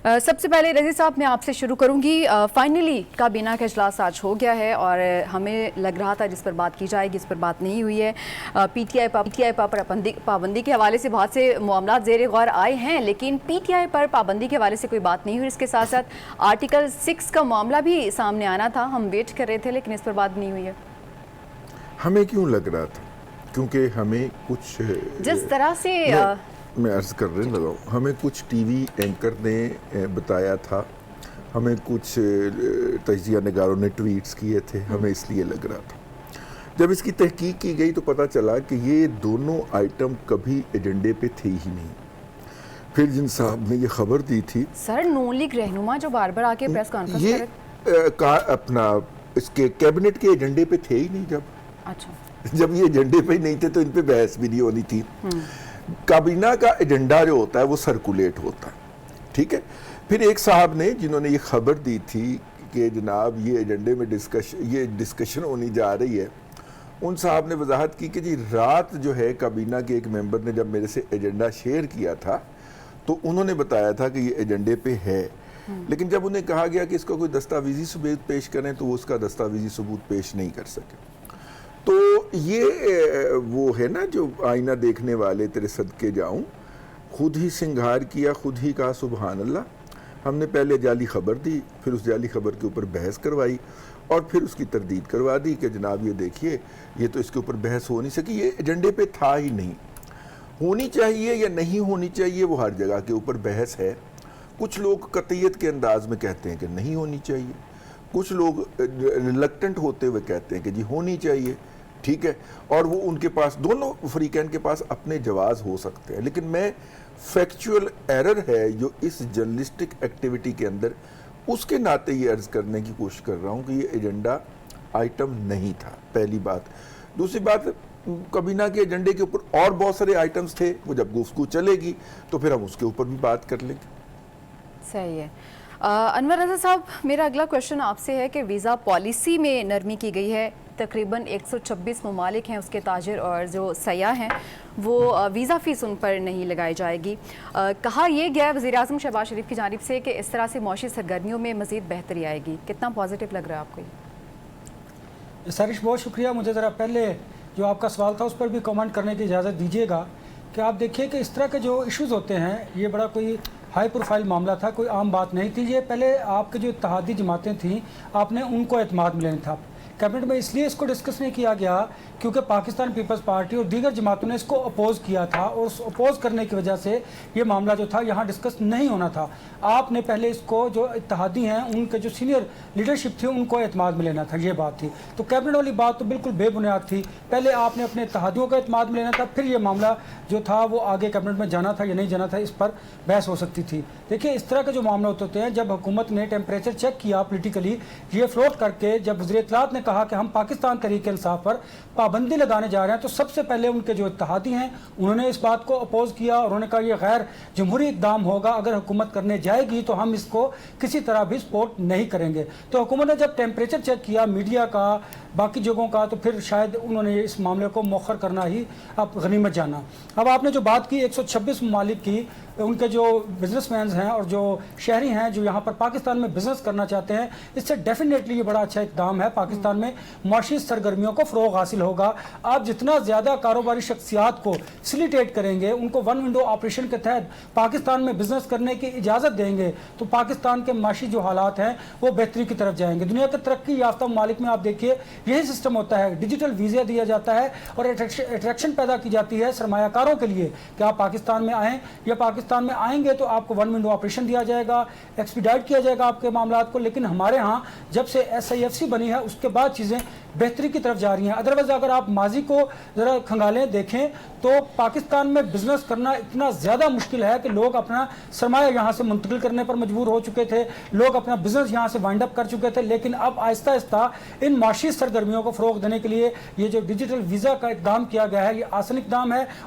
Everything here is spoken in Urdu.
سب سے پہلے رضی صاحب میں آپ سے شروع کروں گی. فائنلی کابینہ کا اجلاس آج ہو گیا ہے اور ہمیں لگ رہا تھا جس پر بات کی جائے گی اس پر بات نہیں ہوئی ہے. پی ٹی آئی پر پابندی کے حوالے سے بہت سے معاملات زیر غور آئے ہیں لیکن پی ٹی آئی پر پابندی کے حوالے سے کوئی بات نہیں ہوئی. اس کے ساتھ ساتھ آرٹیکل 6 کا معاملہ بھی سامنے آنا تھا, ہم ویٹ کر رہے تھے لیکن اس پر بات نہیں ہوئی ہے. ہمیں کیوں لگ رہا تھا؟ کیونکہ ہمیں کچھ جس طرح سے میں عرض کر رہے لگاؤں, ہمیں کچھ ٹی وی اینکر نے بتایا تھا, ہمیں کچھ تجزیہ نگاروں نے ٹویٹس کیے تھے, ہمیں اس لیے لگ رہا تھا. جب اس کی تحقیق کی گئی تو پتہ چلا کہ یہ دونوں آئٹم کبھی ایجنڈے پہ تھے ہی نہیں. پھر جن صاحب نے یہ خبر دی تھی, سر نون لیگ رہنما جو بار بار آ کے پریس کانفرنس یہ اپنا اس کے کیبنٹ کے ایجنڈے پہ تھے ہی نہیں. جب یہ ایجنڈے پہ ہی نہیں تھے تو ان پہ بحث بھی نہیں ہونی تھی. کابینہ کا ایجنڈا جو ہوتا ہے وہ سرکولیٹ ہوتا ہے, ٹھیک ہے. پھر ایک صاحب نے جنہوں نے یہ خبر دی تھی کہ جناب یہ ایجنڈے میں ڈسکشن ہونی جا رہی ہے, ان صاحب نے وضاحت کی کہ جی رات جو ہے کابینہ کے ایک ممبر نے جب میرے سے ایجنڈا شیئر کیا تھا تو انہوں نے بتایا تھا کہ یہ ایجنڈے پہ ہے, لیکن جب انہیں کہا گیا کہ اس کا کوئی دستاویزی ثبوت پیش کریں تو وہ اس کا دستاویزی ثبوت پیش نہیں کر سکے. تو یہ وہ ہے نا جو آئینہ دیکھنے والے تیرے صدقے جاؤں, خود ہی سنگھار کیا, خود ہی کہا سبحان اللہ. ہم نے پہلے جعلی خبر دی, پھر اس جعلی خبر کے اوپر بحث کروائی اور پھر اس کی تردید کروا دی کہ جناب یہ دیکھیے یہ تو اس کے اوپر بحث ہو نہیں سکی, یہ ایجنڈے پہ تھا ہی نہیں. ہونی چاہیے یا نہیں ہونی چاہیے وہ ہر جگہ کے اوپر بحث ہے. کچھ لوگ قطعیت کے انداز میں کہتے ہیں کہ نہیں ہونی چاہیے, کچھ لوگ ریلکٹنٹ ہوتے ہوئے کہتے ہیں کہ جی ہونی چاہیے, ٹھیک ہے. اور وہ ان کے پاس دونوں فریقین کے پاس اپنے جواز ہو سکتے ہیں, لیکن میں فیکچول ایرر ہے جو اس جرنلسٹک ایکٹیویٹی کے اندر, اس کے ناطے یہ عرض کرنے کی کوشش کر رہا ہوں کہ یہ ایجنڈا آئٹم نہیں تھا, پہلی بات. دوسری بات, کابینہ کے ایجنڈے کے اوپر اور بہت سارے آئٹمز تھے, وہ جب گفتگو چلے گی تو پھر ہم اس کے اوپر بھی بات کر لیں گے. صحیح ہے. انور رضا صاحب, میرا اگلا کوشچن آپ سے ہے کہ ویزا پالیسی میں نرمی کی گئی ہے. تقریباً 126 ممالک ہیں اس کے تاجر اور جو سیاح ہیں وہ ویزا فیس ان پر نہیں لگائی جائے گی. کہا یہ گیا وزیراعظم شہباز شریف کی جانب سے کہ اس طرح سے معاشی سرگرمیوں میں مزید بہتری آئے گی. کتنا پازیٹیو لگ رہا ہے آپ کو یہ؟ سارش بہت شکریہ. مجھے ذرا پہلے جو آپ کا سوال تھا اس پر بھی کامنٹ کرنے کی اجازت دیجیے گا کہ آپ دیکھیے کہ اس طرح کے جو ایشوز ہوتے ہیں یہ بڑا کوئی ہائی پروفائل معاملہ تھا, کوئی عام بات نہیں تھی. یہ پہلے آپ کے جو اتحادی جماعتیں تھیں آپ نے ان کو اعتماد میں لینا تھا. کیبنٹ میں اس لیے اس کو ڈسکس نہیں کیا گیا کیونکہ پاکستان پیپلز پارٹی اور دیگر جماعتوں نے اس کو اپوز کیا تھا, اور اس اپوز کرنے کی وجہ سے یہ معاملہ جو تھا یہاں ڈسکس نہیں ہونا تھا. آپ نے پہلے اس کو جو اتحادی ہیں ان کے جو سینئر لیڈرشپ تھی ان کو اعتماد میں لینا تھا, یہ بات تھی. تو کیبنٹ والی بات تو بالکل بے بنیاد تھی. پہلے آپ نے اپنے اتحادیوں کا اعتماد میں لینا تھا, پھر یہ معاملہ جو تھا وہ آگے کیبنٹ میں جانا تھا یا نہیں جانا تھا اس پر بحث ہو سکتی تھی. دیکھیے اس طرح کے جو معاملات ہوتے ہیں, جب حکومت نے ٹیمپریچر چیک کیا پولیٹیکلی, یہ فلوٹ کر کے جب وزیر اطلاعات نے کہا کہ ہم پاکستان تحریک انصاف پر پابندی لگانے جا رہے ہیں, تو سب سے پہلے ان کے جو اتحادی ہیں انہوں نے اس بات کو اپوز کیا اور انہوں نے کہا یہ غیر جمہوری اقدام ہوگا, اگر حکومت کرنے جائے گی تو ہم اس کو کسی طرح بھی سپورٹ نہیں کریں گے. تو حکومت نے جب ٹیمپریچر چیک کیا میڈیا کا, باقی جگہوں کا, تو پھر شاید انہوں نے اس معاملے کو مؤخر کرنا ہی اب غنیمت جانا. اب آپ نے جو بات کی 126 ممالک کی, ان کے جو بزنس مینز ہیں اور جو شہری ہیں جو یہاں پر پاکستان میں بزنس کرنا چاہتے ہیں, اس سے ڈیفینیٹلی یہ بڑا اچھا اقدام ہے. پاکستان میں معاشی سرگرمیوں کو فروغ حاصل ہوگا. آپ جتنا زیادہ کاروباری شخصیات کو فیسیلیٹیٹ کریں گے, ان کو ون ونڈو آپریشن کے تحت پاکستان میں بزنس کرنے کی اجازت دیں گے, تو پاکستان کے معاشی جو حالات ہیں وہ بہتری کی طرف جائیں گے. دنیا کے ترقی یافتہ ممالک میں آپ دیکھیے یہی سسٹم ہوتا ہے, ڈیجیٹل ویزا دیا جاتا ہے اور اٹریکشن پیدا کی جاتی ہے سرمایہ کاروں کے لیے کہ آپ پاکستان میں آئیں, یا پاکستان میں آئیں گے تو آپ کو ون ونڈو آپریشن دیا جائے گا, ایکسپیڈائٹ کیا جائے گا آپ کے معاملات کو. لیکن ہمارے ہاں جب سے SIFC بنی ہے اس کے بعد چیزیں بہتری کی طرف جا رہی ہیں. ادروائز اگر آپ ماضی کو ذرا کھنگالیں دیکھیں تو پاکستان میں بزنس کرنا اتنا زیادہ مشکل ہے کہ لوگ اپنا سرمایہ یہاں سے منتقل کرنے پر مجبور ہو چکے تھے, لوگ اپنا بزنس یہاں سے وائنڈ اپ کر چکے تھے. لیکن اب آہستہ آہستہ ان معاشی سرگرمیوں کو فروغ دینے کے لیے یہ جو ڈیجیٹل ویزا کا اقدام کیا گیا ہے یہ آسان اقدام ہے,